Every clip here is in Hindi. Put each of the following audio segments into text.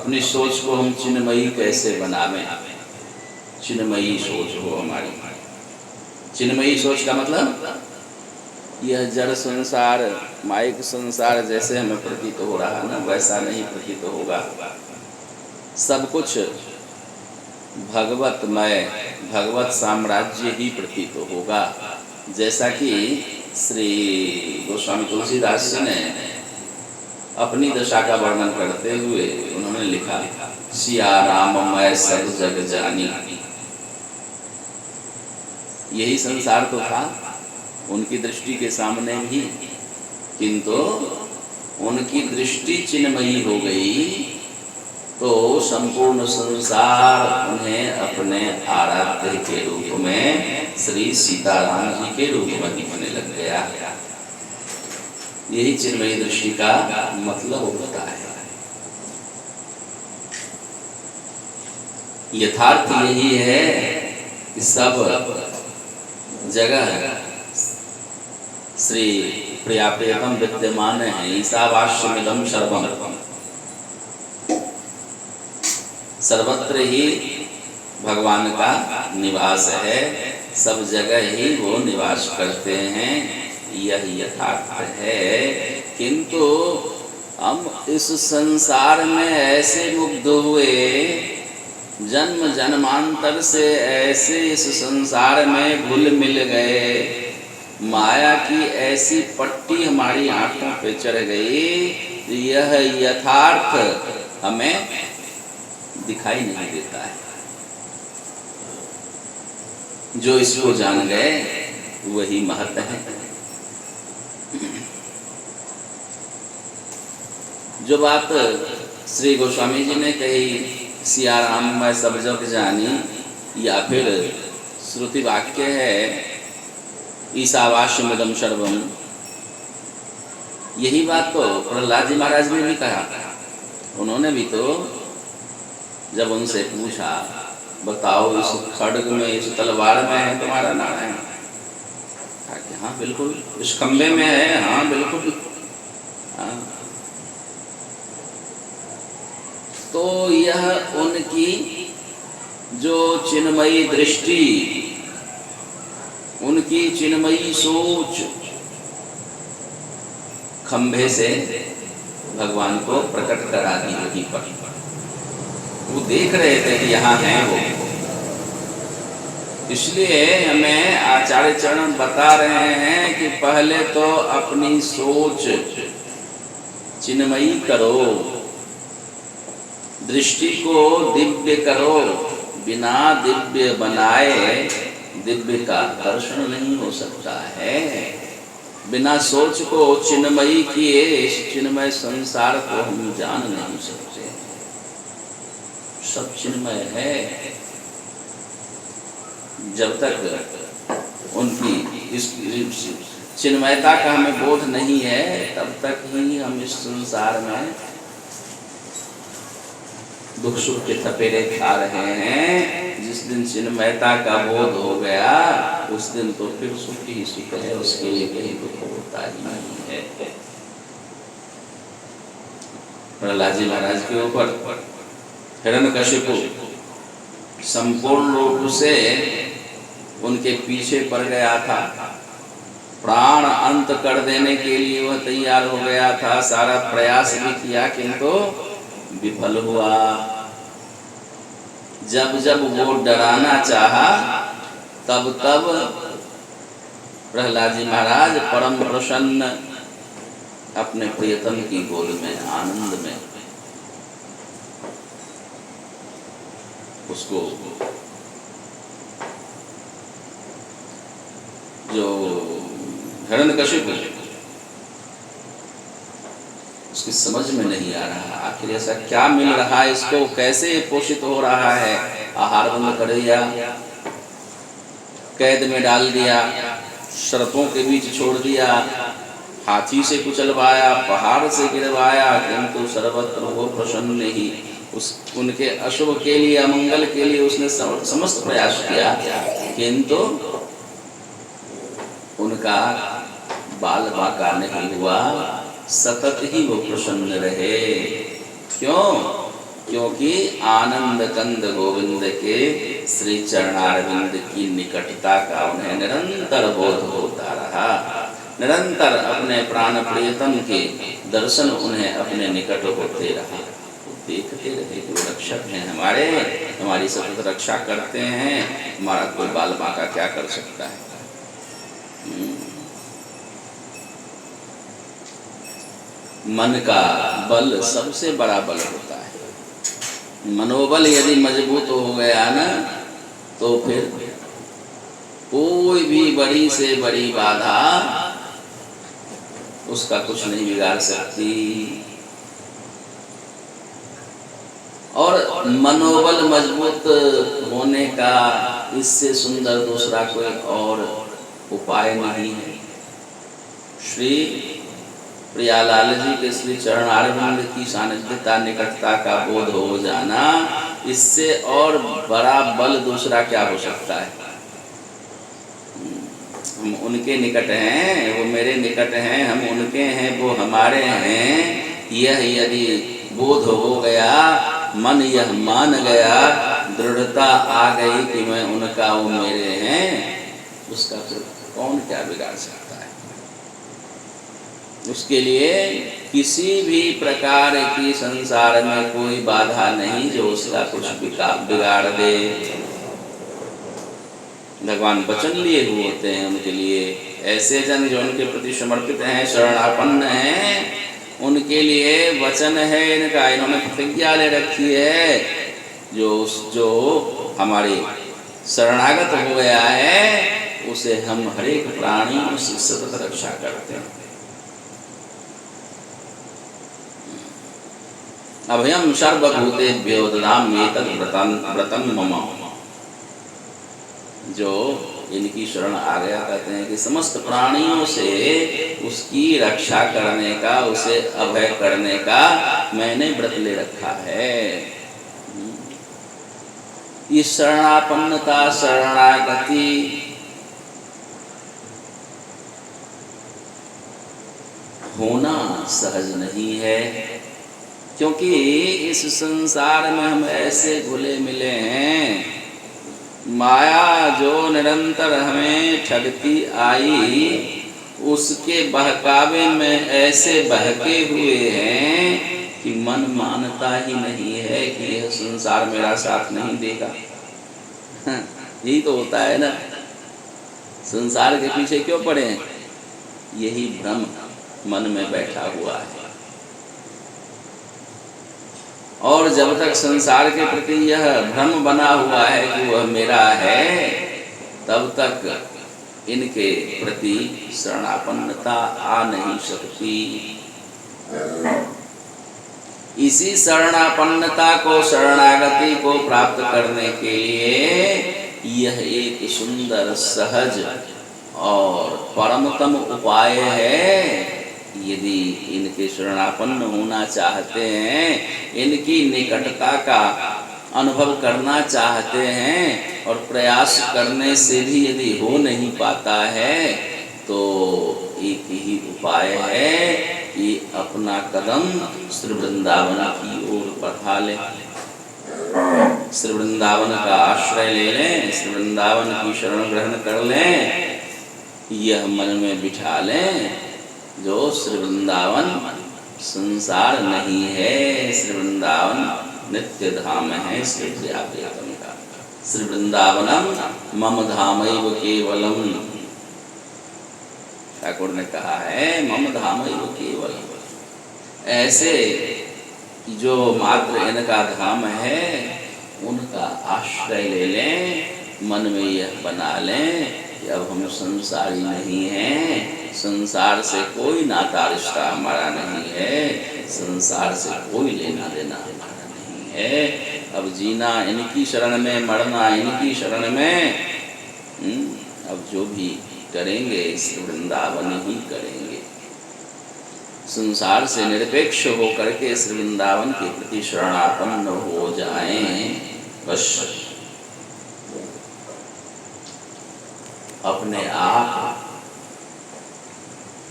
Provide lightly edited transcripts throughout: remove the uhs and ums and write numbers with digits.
अपनी सोच को हम चिन्मयी कैसे बनावें, चिन्मयी सोच हो हमारी। चिन्मयी सोच का मतलब यह जड़ संसार, माइक संसार जैसे हमें प्रतीत हो रहा है ना, वैसा नहीं प्रतीत होगा। सब कुछ भगवतमय, भगवत साम्राज्य ही प्रतीत होगा। जैसा कि श्री गोस्वामी तुलसीदास जी ने अपनी दशा का वर्णन करते हुए उन्होंने लिखा, सिया राम मैं सब जग जानी। यही संसार तो था उनकी दृष्टि के सामने भी, किंतु उनकी दृष्टि चिन्मयी हो गई तो संपूर्ण संसार उन्हें अपने आराध्य के रूप में श्री सीताराम जी के रूप में दिखने लग गया। यही चिन्मयी दृष्टि का मतलब होता है। यथार्थ यही है कि सब जगह श्री प्रिया प्रियतम विद्यमान है। ईशावास्यमिदं सर्वम, सर्वत्र ही भगवान का निवास है, सब जगह ही वो निवास करते हैं, यह यथार्थ है। किंतु हम इस संसार में ऐसे मुग्ध हुए, जन्म जन्मांतर से ऐसे इस संसार में घुल मिल गए, माया की ऐसी पट्टी हमारी आंखों पे चढ़ गई, यह यथार्थ हमें दिखाई नहीं देता है। जो इसको जान गए वही महत्व है। जो बात श्री गोस्वामी जी ने कही, सिया राम मैं सब जग जानी, या फिर श्रुति वाक्य है ईशावास्यमिदं सर्वम, यही बात तो प्रहलाद जी महाराज ने भी कहा। उन्होंने भी तो जब उनसे पूछा, बताओ इस खड्ग में, इस तलवार में है तुम्हारा नारायण? कहा कि हाँ बिल्कुल, इस खंबे में है, हाँ बिल्कुल। हाँ। तो यह उनकी जो चिन्मयी दृष्टि, उनकी चिन्मयी सोच खंभे से भगवान को प्रकट करा दी वहीं पर। वो देख रहे थे कि यहाँ है वो। इसलिए हमें आचार्य चरण बता रहे हैं कि पहले तो अपनी सोच चिन्मयी करो, दृष्टि को दिव्य करो। बिना दिव्य बनाए दिव्य का दर्शन नहीं हो सकता है। बिना सोच को चिन्मयी किए इस चिन्मय संसार को हम जान नहीं सकते। सब चिन्मय है। जब तक उनकी इस चिन्मयता का हमें बोध नहीं है, तब तक ही हम इस संसार में दुख सुख के थपेरे खा रहे हैं। जिस दिन चिन्मयता का बोध हो गया, उस दिन तो फिर सुख ही सुख है, उसके लिए कहीं दुख होता ही नहीं है। प्रहलाद जी महाराज के ऊपर हिरण्यकशिपु संपूर्ण रूप से उनके पीछे पड़ गया था। प्राण अंत कर देने के लिए वह तैयार हो गया था। सारा प्रयास भी किया किंतु विफल हुआ। जब जब वो डराना चाहा, तब तब प्रहलाद जी महाराज परम प्रसन्न अपने प्रियतम की गोद में आनंद में उसको जो हिरण्यकशिपु, उसकी समझ में नहीं आ रहा आखिर ऐसा क्या मिल रहा है इसको, कैसे पोषित हो रहा है। आहार बंद कर दिया, कैद में डाल दिया, शर्तों के बीच छोड़ दिया, हाथी से कुचलवाया, पहाड़ से गिरवाया, किंतु सर्वत्र वो प्रसन्न ही। उनके अशुभ के लिए, अमंगल के लिए उसने समस्त प्रयास किया, किंतु उनका बाल बाका नहीं हुआ। सतत ही वो प्रसन्न रहे। क्यों? क्योंकि आनंद कंद गोविंद के श्री चरणारविंद की निकटता का उन्हें निरंतर बोध होता रहा। निरंतर अपने प्राण प्रियतम के दर्शन उन्हें अपने निकट होते रहा। देखते रहे कि वो रक्षक हैं हमारे, हमारी सतत रक्षा करते हैं, हमारा कोई बाल बांका क्या कर सकता है। मन का बल सबसे बड़ा बल होता है। मनोबल यदि मजबूत हो गया ना, तो फिर कोई भी बड़ी से बड़ी बाधा उसका कुछ नहीं बिगाड़ सकती। और मनोबल मजबूत होने का इससे सुंदर दूसरा कोई और उपाय नहीं है। श्री प्रियालाल जी के श्री चरणारविंद की सानिध्यता निकटता का बोध हो जाना, इससे और बड़ा बल दूसरा क्या हो सकता है। हम उनके निकट हैं, वो मेरे निकट हैं, हम उनके हैं, वो हमारे हैं, यह यदि बोध हो गया, मन यह मान गया, दृढ़ता आ गई कि मैं उनका, वो मेरे हैं, उसका फिर कौन क्या बिगाड़ सकता है। उसके लिए किसी भी प्रकार की संसार में कोई बाधा नहीं जो उसका कुछ बिगाड़ दे। भगवान वचन लिए हुए होते हैं उनके लिए। ऐसे जन जो उनके प्रति समर्पित हैं, शरणापन्न हैं, उनके लिए वचन है इनका, इन्होंने प्रतिज्ञा ले रखी है। जो हमारे शरणागत हो गया है, उसे हम हरेक प्राणी उसकी सतत रक्षा करते हैं। अभयम सर्वभूतेभ्यो ददामि व्रतम मम। जो इनकी शरण आ गया, कहते हैं कि समस्त प्राणियों से उसकी रक्षा करने का, उसे अभय करने का मैंने व्रत ले रखा है। ये शरणापन्नता, शरणागति होना सहज नहीं है, क्योंकि इस संसार में हम ऐसे घुले मिले हैं। माया जो निरंतर हमें ठगती आई, उसके बहकावे में ऐसे बहके हुए हैं कि मन मानता ही नहीं है कि यह संसार मेरा साथ नहीं देगा। यही तो होता है ना, संसार के पीछे क्यों पड़े हैं? यही भ्रम मन में बैठा हुआ है। और जब तक संसार के प्रति यह भ्रम बना हुआ है कि वह मेरा है, तब तक इनके प्रति शरणापन्नता आ नहीं सकती। इसी शरणापन्नता को, शरणागति को प्राप्त करने के लिए यह एक सुंदर, सहज और परमतम उपाय है। यदि इनके शरणापन्न होना चाहते हैं, इनकी निकटता का अनुभव करना चाहते हैं, और प्रयास करने से भी यदि हो नहीं पाता है, तो एक ही उपाय है कि अपना कदम श्री वृंदावन की ओर बढ़ा लें, श्री वृंदावन का आश्रय ले लें, श्री वृंदावन की शरण ग्रहण कर लें, यह मन में बिठा लें। जो श्री वृंदावन संसार नहीं है, श्री वृंदावन नित्य धाम है, श्री प्रियाप्रियतम का। श्री वृंदावनम मम धामैव केवलम, ठाकुर ने कहा है मम धामैव केवलम। ऐसे जो मात्र इनका धाम है, उनका आश्रय ले लें, मन में यह बना लें कि अब हम संसारी नहीं हैं, संसार से कोई नाता रिश्ता हमारा नहीं है, संसार से कोई लेना देना हमारा नहीं है। अब जीना इनकी शरण में, मरना इनकी शरण में। अब जो भी करेंगे श्री वृंदावन ही करेंगे। संसार से निरपेक्ष होकर के श्री वृंदावन के प्रति शरणापन्न हो जाएं, बस अपने आप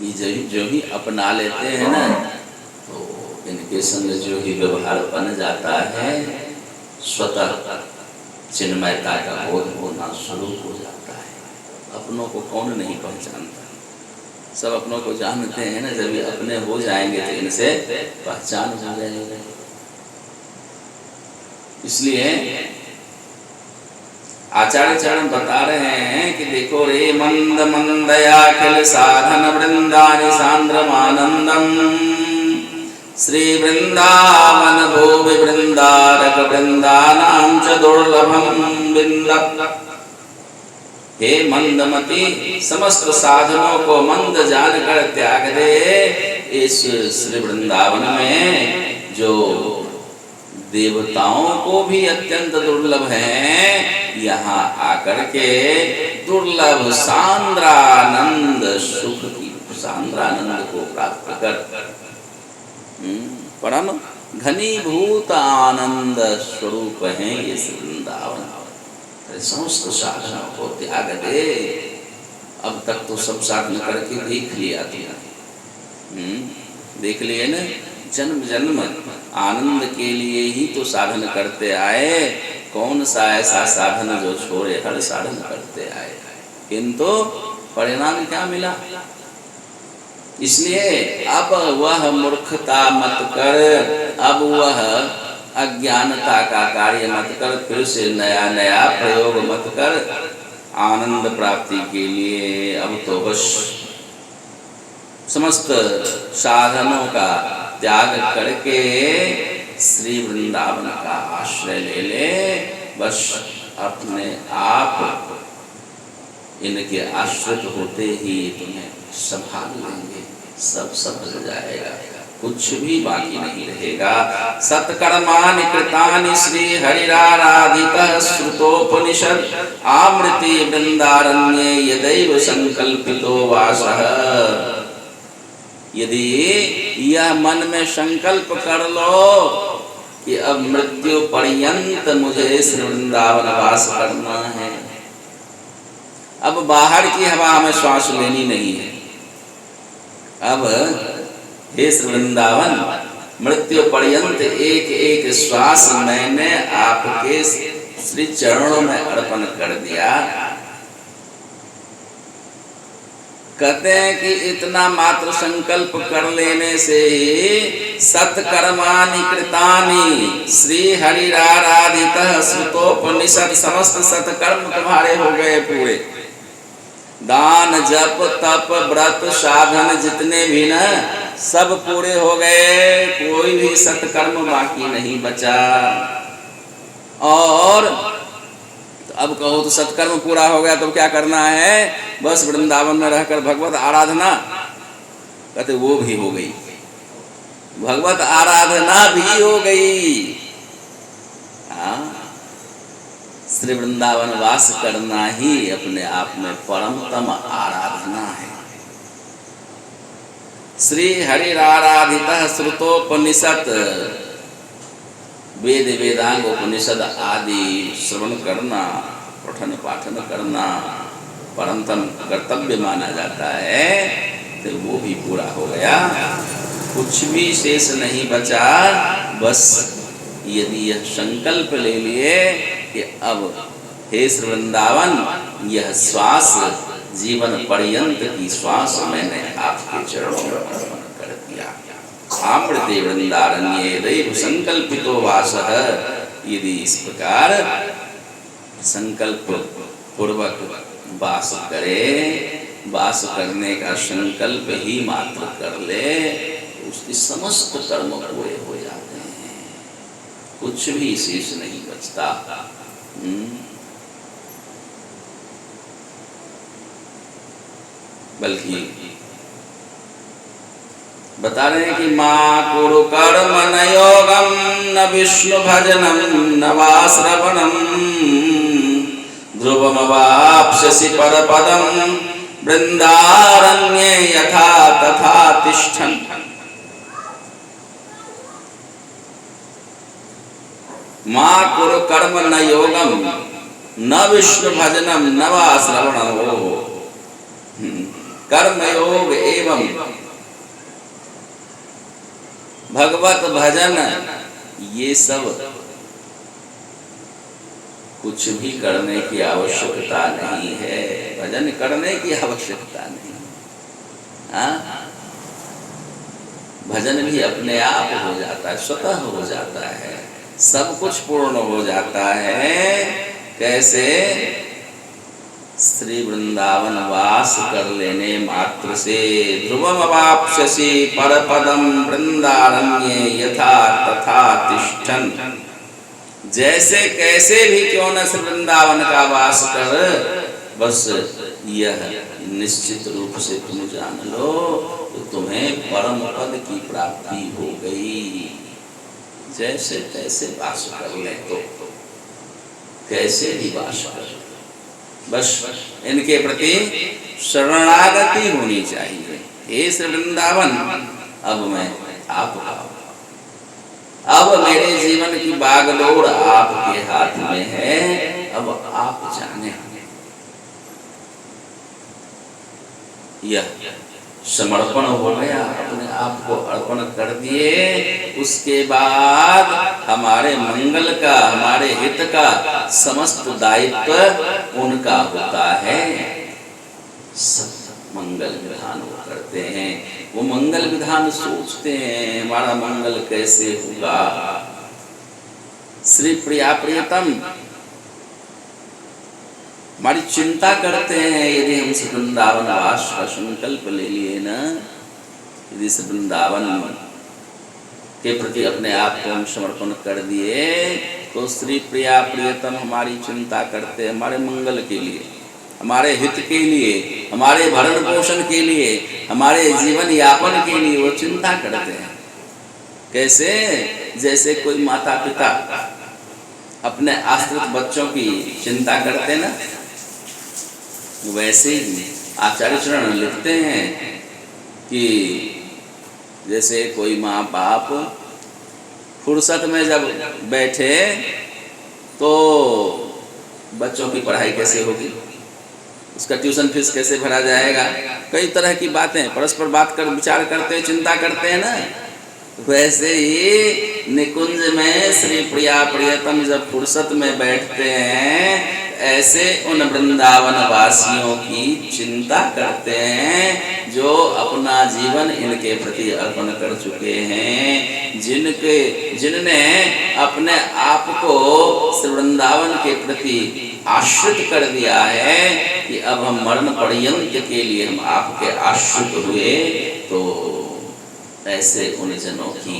ये जो ही अपना लेते हैं ना, तो इनके संग जो ही व्यवहार बन जाता है, स्वतः चिन्मयता का बोध होना शुरू हो जाता है। अपनों को कौन नहीं पहचानता, सब अपनों को जानते हैं ना। जब ये अपने हो जाएंगे तो इनसे पहचान हो जाएगी। इसलिए आचार्य चरण बता रहे हैं कि देखो रे मंद मंदयाखिल साधन वृंदानि सांद्रमानंदम श्री वृंदावन भूमि वृंदारक वृंदानां च दुर्लभम बिंद। हे मंदमती, समस्त साधनों को मंद जानकर त्याग दे। इस श्री वृंदावन में जो देवताओं को भी अत्यंत दुर्लभ है, यहाँ आकर के दुर्लभ सांद्रानंद सुख की सांद्रानंद को प्राप्त कर परम घनीभूत आनंद स्वरूप है ये वृंदावन। समस्त साधनों को त्याग दे। अब तक तो सब साधन करके देख लिया तुमने, देख लिए ना। जन्म जन्म आनंद के लिए ही तो साधन करते आए। कौन सा ऐसा साधन जो छोड़े, हर साधन करते आए, किंतु परिणाम क्या मिला? इसलिए अब वह मूर्खता मत कर, अब वह अज्ञानता का कार्य मत कर, फिर से नया नया प्रयोग मत कर। आनंद प्राप्ति के लिए अब तो बस समस्त साधनों का त्याग करके श्री वृंदावन का आश्रय ले ले। बस अपने आप इनके आश्रित होते ही तुम्हें संभाल लेंगे, सब हो जाएगा, कुछ भी बाकी नहीं रहेगा। सत्कर्माणि कृतानि श्री हरिराराधितः श्रुतोपनिषद आमृति वृंदारण्ये यदैव संकल्पितो वासः। यदि यह मन में संकल्प कर लो कि अब मृत्यु पर्यंत मुझे इस वृंदावन वास करना है, अब बाहर की हवा हमें श्वास लेनी नहीं है, अब हे वृंदावन मृत्यु पर्यंत एक एक श्वास मैंने आपके श्री चरणों में अर्पण कर दिया। कहते हैं कि इतना मात्र संकल्प कर लेने से ही सत्कर्माणि कृतानि श्री हरिराराधितः श्रुतोपनिषद, समस्त सत्कर्म तुम्हारे हो गए पूरे। दान जप तप व्रत साधन जितने भी न, सब पूरे हो गए, कोई भी सत्कर्म बाकी नहीं बचा। और अब कहो तो सत्कर्म पूरा हो गया तो क्या करना है? बस वृंदावन में रहकर भगवत आराधना। कहते वो भी हो गई, भगवत आराधना भी हो गई। हाँ, श्री वृंदावन वास करना ही अपने आप में परमतम आराधना है। श्री हरिराराधितः श्रुतोपनिषद, वेद वेदांग उपनिषद आदि श्रवण करना, पठन पाठन करना परमतम कर्तव्य माना जाता है। तो वो भी पूरा हो गया, कुछ भी शेष नहीं बचा। बस यदि यह संकल्प ले लिए कि अब हे श्री वृंदावन यह श्वास जीवन पर्यंत की श्वास मैंने आपके चरणों में अर्पण कर दिया। आमृते वृंदारण्ये दैव संकल्पितो वासः। यदि इस प्रकार संकल्प पूर्वक वास करे, वास करने का संकल्प ही मात्र कर ले, उसकी समस्त कर्म पूरे हो जाते हैं, कुछ भी शेष नहीं बचता। बल्कि बता रहे हैं कि माँ कुरु कर्म न योगम न विष्णु भजनम न वा श्रवणम ध्रुवमवाप्स्यसि परपदम वृंदारण्ये यथा तथा तिष्ठन्। माँ कुरु कर्म न योगम न विष्णु भजनम न वा श्रवणम। कर्म योग एवं भगवत भजन ये सब कुछ भी करने की आवश्यकता नहीं है, भजन करने की आवश्यकता नहीं। हाँ, भजन भी अपने आप हो जाता है, स्वतः हो जाता है, सब कुछ पूर्ण हो जाता है। कैसे? श्री वृंदावन वास कर लेने मात्र से ध्रुवम अवाप्स्यसि परपदम वृंदारण्ये यथा तथा तिष्ठन्। जैसे कैसे भी क्यों न वृंदावन का वास कर, बस यह निश्चित रूप से तुम जान लो तो तुम्हें परम पद की प्राप्ति हो गई। जैसे तैसे वास कर ले तो कैसे भी वास कर, बस इनके प्रति शरणागति होनी चाहिए। हे श्री वृंदावन, अब मैं आपका, अब मेरे जीवन की बागडोर आपके हाथ में है, अब आप जाने। यह समर्पण हो गया, अपने आप को अर्पण कर दिए। उसके बाद हमारे मंगल का, हमारे हित का समस्त दायित्व उनका होता है। सब मंगल विधान वो करते हैं, वो मंगल विधान सोचते हैं हमारा मंगल कैसे होगा। श्री प्रिया प्रियतम हमारी चिंता करते हैं। यदि हम वृंदावन वास का संकल्प ले लिए ना, यदि वृंदावन के प्रति अपने आप को हम समर्पण कर दिए, तो श्री प्रिया प्रियतम हमारी चिंता करते हैं, हमारे मंगल के लिए, हमारे हित के लिए, हमारे भरण पोषण के लिए, हमारे जीवन यापन के लिए वो चिंता करते हैं। कैसे? जैसे कोई माता पिता अपने आश्रित बच्चों की चिंता करते ना, वैसे ही आचार्य चरण लिखते हैं कि जैसे कोई माँ बाप फुर्सत में जब बैठे तो बच्चों की पढ़ाई कैसे होगी, उसका ट्यूशन फीस कैसे भरा जाएगा, कई तरह की बातें परस्पर बात कर विचार करते हैं, चिंता करते हैं ना। वैसे ही निकुंज में श्री प्रिया प्रियतम जब फुर्सत में बैठते हैं, ऐसे उन वृंदावन वासियों की चिंता करते हैं जो अपना जीवन इनके प्रति अर्पण कर चुके हैं, जिनने अपने आप को श्री वृंदावन के प्रति आश्रित कर दिया है कि अब हम मरण पर्यंत के लिए हम आपके आश्रित हुए। तो ऐसे उन जनों की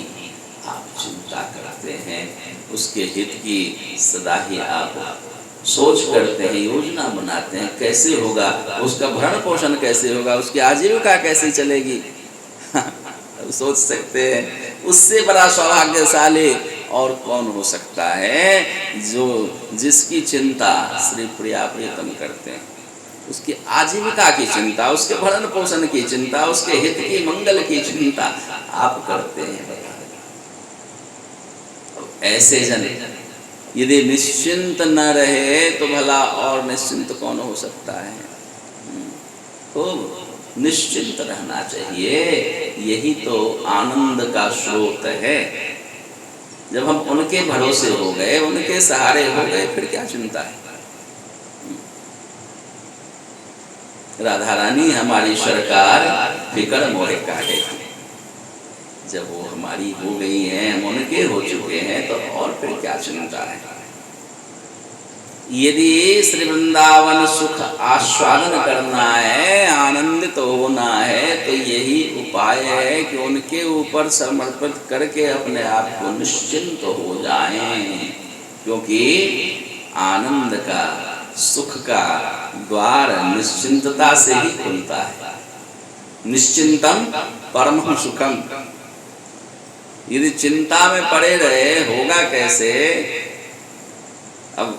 आप चिंता करते हैं, उसके हित की सदा ही आप सोच करते हैं, योजना बनाते हैं, कैसे होगा, उसका भरण पोषण कैसे होगा, उसकी आजीविका कैसे चलेगी। सोच सकते हैं। उससे बड़ा सौभाग्यशाली और कौन हो सकता है जो जिसकी चिंता श्री प्रिया प्रियतम करते हैं, उसकी आजीविका की चिंता, उसके भरण पोषण की चिंता, उसके हित की मंगल की चिंता आप करते हैं। ऐसे जन यदि निश्चिंत न रहे तो भला और निश्चिंत कौन हो सकता है। खूब निश्चिंत रहना चाहिए, यही तो आनंद का स्रोत है। जब हम उनके भरोसे हो गए, उनके सहारे हो गए, फिर क्या चिंता है। राधा रानी हमारी सरकार फिकर मोहे काटे, जब वो हमारी हो गई हैं, हम उनके हो चुके हैं, तो और फिर क्या चिंता है। यदि श्री वृंदावन सुख आस्वादन करना है, आनंदित तो होना है, तो यही उपाय है कि उनके ऊपर समर्पित करके अपने आप को निश्चिंत हो जाएं, क्योंकि आनंद का, सुख का द्वार निश्चिंतता से ही खुलता है। निश्चिंतम परम सुखम। यदि चिंता में पड़े रहे होगा कैसे। अब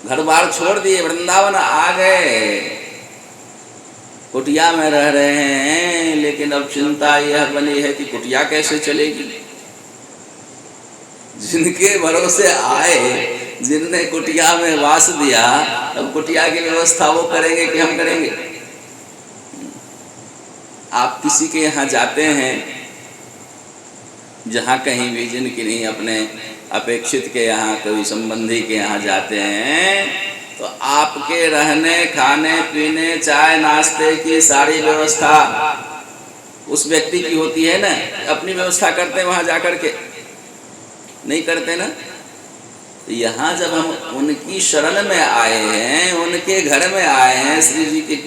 घर बार छोड़ दिए, वृंदावन आ गए, कुटिया में रह रहे हैं, लेकिन अब चिंता यह बनी है कि कुटिया कैसे चलेगी। जिनके भरोसे आए, जिनने कुटिया में वास दिया, अब कुटिया की व्यवस्था वो करेंगे कि हम करेंगे। आप किसी के यहाँ जाते हैं जहाँ कहीं भी जिनकी नहीं अपने अपेक्षित के यहाँ कोई संबंधी के यहाँ जाते हैं तो आपके रहने खाने पीने चाय नाश्ते की सारी व्यवस्था उस व्यक्ति की होती है ना। अपनी व्यवस्था करते हैं वहाँ जाकर के? नहीं करते ना। तो यहाँ जब हम उनकी शरण में आए हैं, उनके घर में आए हैं, श्री जी के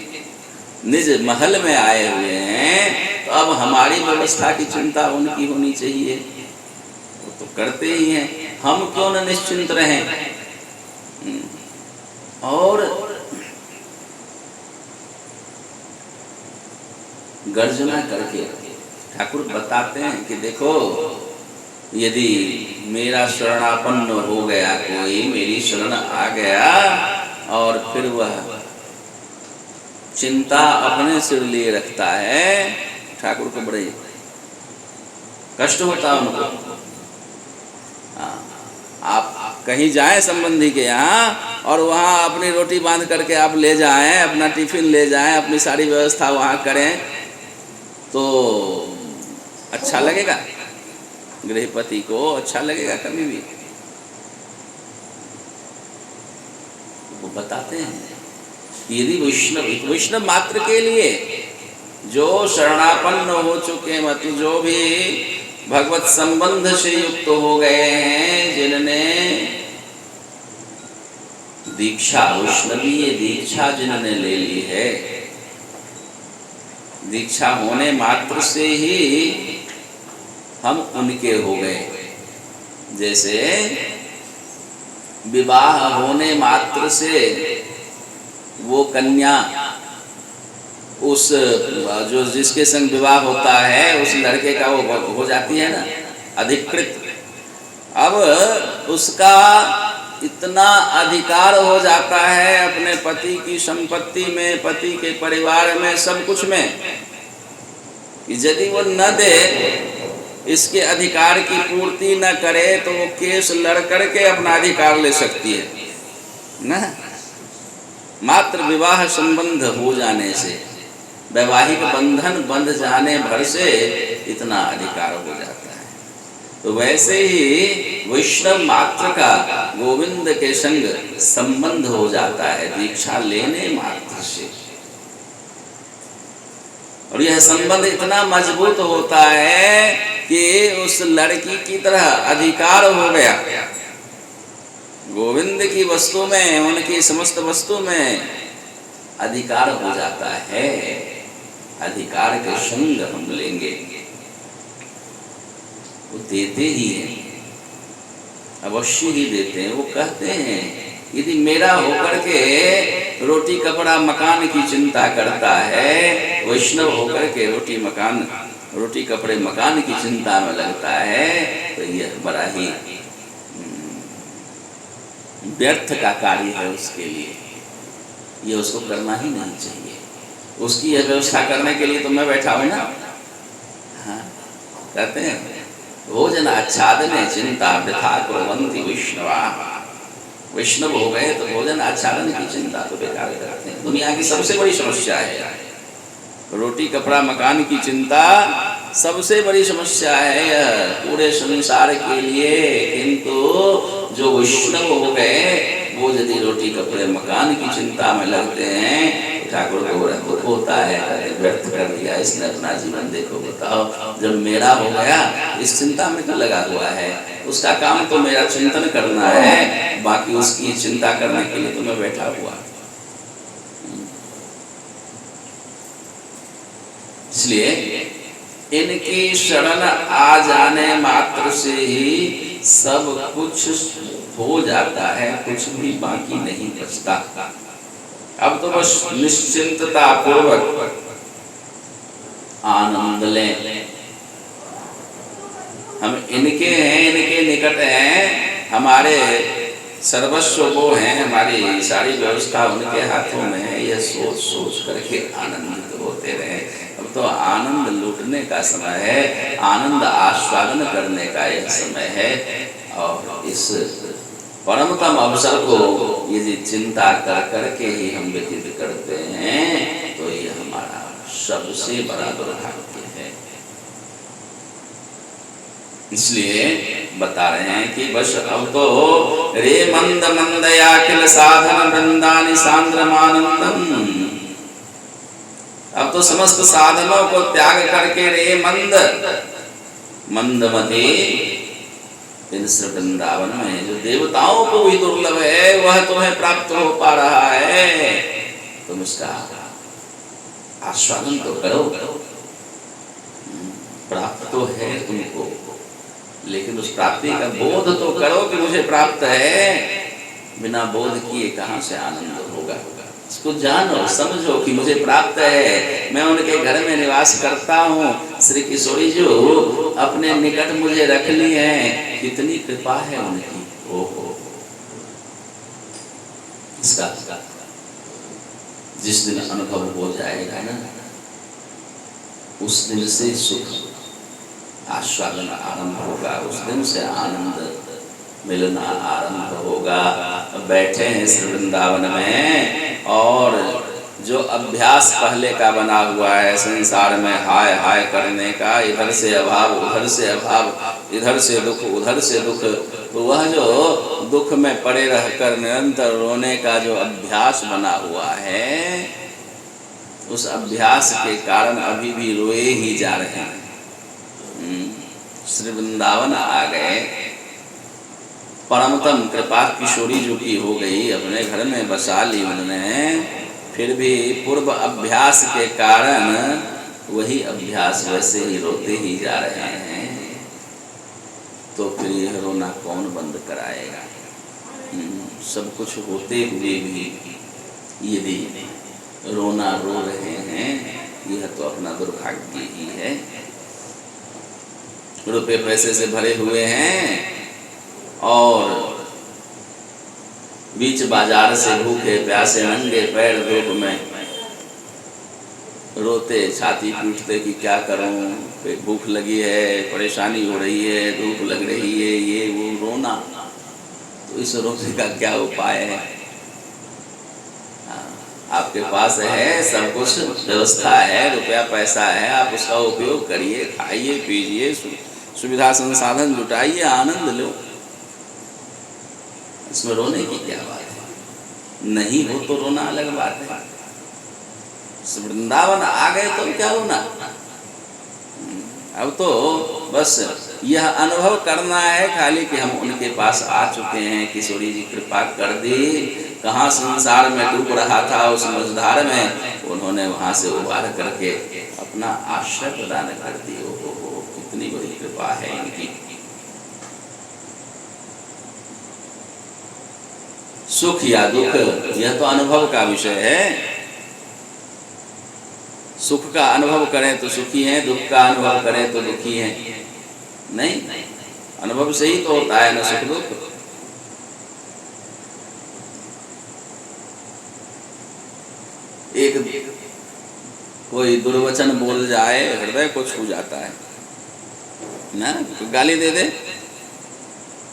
निज महल में आए हुए हैं, तो अब हमारी व्यवस्था की चिंता उनकी होनी चाहिए। वो तो करते ही हैं, हम क्यों न निश्चिंत रहें। और गर्जना करके ठाकुर बताते हैं कि देखो, यदि मेरा शरणापन्न हो गया, कोई मेरी शरण आ गया और फिर वह चिंता अपने सिर लिए रखता है, ठाकुर को बड़े कष्ट होता है उनको। आप कहीं जाएं संबंधी के यहाँ और वहाँ अपनी रोटी बांध करके आप ले जाएं, अपना टिफिन ले जाएं, अपनी सारी व्यवस्था वहाँ करें, तो अच्छा लगेगा? गृहपति को अच्छा लगेगा कभी भी? वो बताते हैं यदि वैष्णव मात्र के लिए जो शरणापन्न हो चुके, मतलब जो भी भगवत संबंध से युक्त हो गए हैं, जिनने दीक्षा, वैष्णवीय दीक्षा जिन्होंने ले ली है, दीक्षा होने मात्र से ही हम उनके हो गए। जैसे विवाह होने मात्र से वो कन्या उस जो जिसके संग विवाह होता है उस लड़के का वो हो जाती है ना अधिकृत। अब उसका इतना अधिकार हो जाता है अपने पति की संपत्ति में, पति के परिवार में, सब कुछ में, कि यदि वो न दे, इसके अधिकार की पूर्ति न करे, तो वो केस लड़ करके अपना अधिकार ले सकती है ना। मात्र विवाह संबंध हो जाने से, वैवाहिक बंधन बंध जाने भर से इतना अधिकार हो जाता है। तो वैसे ही वैष्णव मात्र का गोविंद के संग संबंध हो जाता है दीक्षा लेने मात्र से। और यह संबंध इतना मजबूत होता है कि उस लड़की की तरह अधिकार हो गया गोविंद की वस्तु में, उनकी समस्त वस्तु में अधिकार हो जाता है। अधिकार के संग हम लेंगे, वो देते ही हैं, अवश्य ही देते हैं। वो कहते हैं यदि मेरा होकर के रोटी कपड़ा मकान की चिंता करता है, वैष्णव होकर के रोटी कपड़े मकान की चिंता में लगता है, तो यह बड़ा ही व्यर्थ का कार्य है उसके लिए। ये उसको करना ही नहीं चाहिए। उसकी यह व्यवस्था करने के लिए तो मैं बैठा हूं ना। हाँ, कहते हैं भोजन आच्छादने चिंता वृथा कुर्वन्ति वैष्णवा। वैष्णव हो गए तो भोजन आच्छादन की चिंता तो बेकार करते हैं। दुनिया की सबसे बड़ी समस्या है रोटी कपड़ा मकान की चिंता, सबसे बड़ी समस्या है यह पूरे संसार के लिए। किंतु जो वैष्णव हो गए वो यदि रोटी कपड़े मकान की चिंता में लगते हैं, ठाकुर को बड़ा दुख होता है, व्यर्थ कर दिया इसने अपना जीवन। देखो बताओ, जब मेरा हो गया इस चिंता में तो लगा हुआ है, उसका काम तो मेरा चिंतन करना है, बाकी उसकी चिंता करने के लिए तो मैं बैठा हुआ। इसलिए इनकी शरण आ जाने मात्र से ही सब कुछ हो जाता है, कुछ भी बाकी नहीं बचता। अब तो बस निश्चिंतता पूर्वक आनंद लें। हम इनके हैं, इनके निकट हैं, हमारे सर्वस्व वो हैं, हमारी सारी व्यवस्था उनके हाथों में है, यह सोच सोच करके आनंदित होते रहे। अब तो आनंद लूटने का समय है, आनंद आस्वादन करने का यह समय है। और इस परमतम अवसर को यदि चिंता कर करके ही हम व्यतीत करते हैं, तो ये हमारा सबसे बड़ा दुर्भाग्य है। इसलिए बता रहे हैं कि बस अब तो रे मंद मंदया किल साधन वृंदानि सांद्रमानंदम, अब तो समस्त साधनों को त्याग करके रे मंद मंदमते इस वृंदावन में जो देवताओं को भी दुर्लभ है वह तुम्हें प्राप्त हो पा रहा है, तुम इसका आस्वादन तो करो। प्राप्त तो है तुमको, लेकिन उस प्राप्ति का बोध तो करो कि मुझे प्राप्त है। बिना बोध किए कहाँ से आनंद होगा? इसको जानो, समझो कि मुझे प्राप्त है, मैं उनके घर में निवास करता हूँ। श्री किशोरी जो अपने निकट मुझे रख ली है, कितनी कृपा है उनकी। ओहो, इसका जिस दिन अनुभव हो जाएगा ना, उस दिन से सुख आस्वादन आरंभ होगा, उस दिन से आनंद मिलना आरंभ होगा। बैठे हैं इस वृंदावन में, और जो अभ्यास पहले का बना हुआ है संसार में हाय हाय करने का, इधर से अभाव उधर से अभाव, इधर से दुख उधर से दुख, तो वह जो दुख में पड़े रहकर निरंतर रोने का जो अभ्यास बना हुआ है, उस अभ्यास के कारण अभी भी रोए ही जा रहे हैं। श्री वृंदावन आ गए, परमतम कृपा किशोरी जो की हो गई, अपने घर में बसा ली उन्होंने, फिर भी पूर्व अभ्यास के कारण वही अभ्यास वैसे ही रोते ही जा रहे हैं। तो फिर यह रोना कौन बंद कराएगा? सब कुछ होते हुए भी यदि रोना रो रहे हैं, यह तो अपना दुर्भाग्य ही है। रुपए पैसे से भरे हुए हैं और बीच बाजार से भूखे प्यासे नंगे पैर धूप में रोते, छाती पीटते कि क्या करूं, भूख लगी है, परेशानी हो रही है, धूप लग रही है, ये वो रोना। तो इस रोने का क्या उपाय है? आपके पास है, सब कुछ व्यवस्था है, रुपया पैसा है, आप उसका उपयोग करिए, खाइए पीजिए, सुविधा संसाधन जुटाइए, आनंद लो। इसमें रोने की क्या बात है? नहीं हो तो रोना अलग बात है। वृंदावन आ गए तो क्या रोना? अब तो बस यह अनुभव करना है खाली कि हम उनके पास आ चुके हैं। किशोरी जी कृपा कर दी, कहाँ संसार में डूब रहा था उस मझधार में, उन्होंने वहां से उबार करके अपना आश्रय प्रदान कर दी। कितनी बड़ी कृपा है इनकी। सुख या दुख यह तो अनुभव का विषय है। सुख का अनुभव करें तो सुखी हैं, दुख का अनुभव करें तो दुखी हैं। नहीं, अनुभव से ही तो होता है ना सुख दुख। एक कोई दुर्वचन बोल जाए, हृदय को छू जाता है ना, गाली दे दे,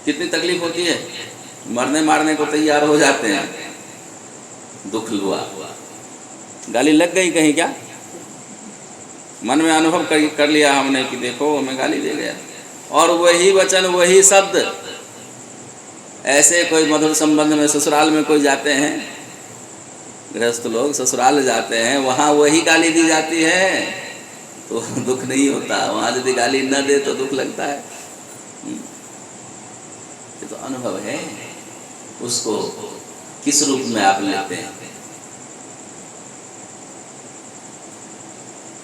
कितनी तकलीफ होती है, मरने मारने को तैयार हो जाते हैं। दुख हुआ, गाली लग गई कहीं क्या, मन में अनुभव कर लिया हमने कि देखो हमें गाली दे गया, और वही वचन वही शब्द ऐसे कोई मधुर संबंध में ससुराल में कोई जाते हैं, गृहस्थ लोग ससुराल जाते हैं, वहाँ वही गाली दी जाती है तो दुख नहीं होता। वहाँ यदि गाली न दे तो दुख लगता है। ये तो अनुभव है। उसको किस रूप में आप लेते हैं,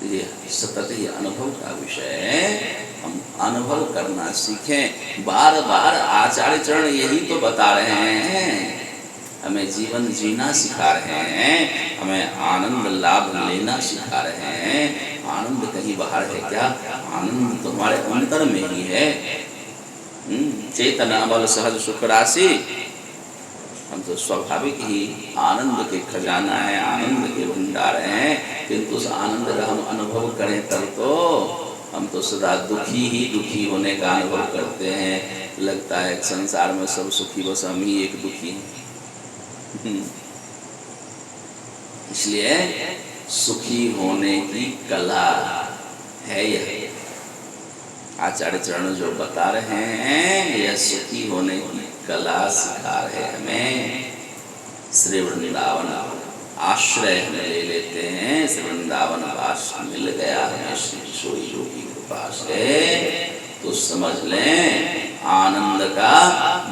ये सतत ही अनुभव का विषय है। हम अनुभव करना सीखें। बार बार आचार्य चरण यही तो बता रहे हैं, हमें जीवन जीना सिखा रहे हैं, हमें आनंद लाभ लेना सिखा रहे हैं। आनंद कहीं बाहर है क्या? आनंद तो हमारे अंतर में ही है। चेतना बल सहज सुख राशि, हम तो स्वाभाविक ही आनंद के खजाना है, आनंद के भंडार हैं। किंतु उस आनंद का हम अनुभव करें तब तो, हम तो सदा दुखी ही दुखी होने का अनुभव करते हैं। लगता है संसार में सब सुखी, बस हम ही एक दुखी हैं। इसलिए सुखी होने की कला है यह। आचार्य चरण जो बता रहे हैं, यह सुखी होने की कला सिखा रहे हमें। श्री वृंदावन आश्रय हम ले लेते हैं, श्री वृंदावन वास मिल गया हमें श्री किशोरी योगी कृपा से, तो समझ लें आनंद का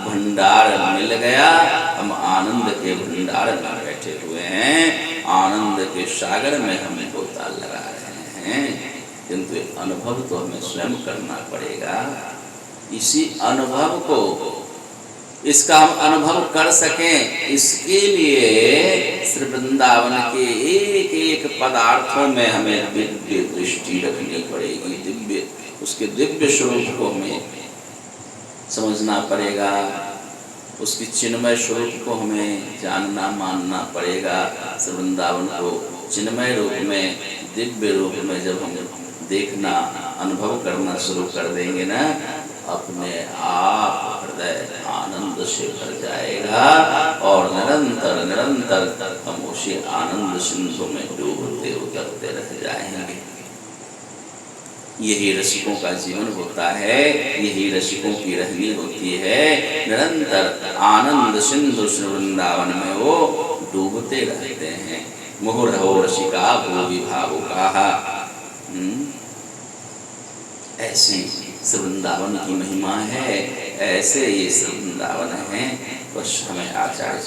भंडार मिल गया। हम आनंद के भंडार में बैठे हुए हैं, आनंद के सागर में हम गोता लगा रहे हैं, किंतु अनुभव तो हमें स्वयं करना पड़ेगा। इसी अनुभव को, इसका हम अनुभव कर सकें, इसके लिए श्री वृंदावन के एक एक पदार्थों में हमें दिव्य दृष्टि रखनी पड़ेगी, दिव्य उसके दिव्य स्वरूप को हमें समझना पड़ेगा, उसकी चिन्मय स्वरूप को हमें जानना मानना पड़ेगा। श्री वृंदावन को चिन्मय रूप में, दिव्य रूप में जब हम देखना अनुभव करना शुरू कर देंगे ना, अपने आप हृदय आनंद से भर जाएगा और निरंतर निरंतर हम उसी आनंद सिंधु में डूबते उतरते रह जाएंगे। यही रसिकों का जीवन होता है, यही रसिकों की रहनी होती है। निरंतर आनंद सिंधु श्री वृंदावन में वो डूबते रहते हैं। मुहुरहो रसिका भूवि भावुकाः। ऐसी श्री वृंदावन की महिमा है, ऐसे ये श्री वृंदावन है। बस हमें आचार्य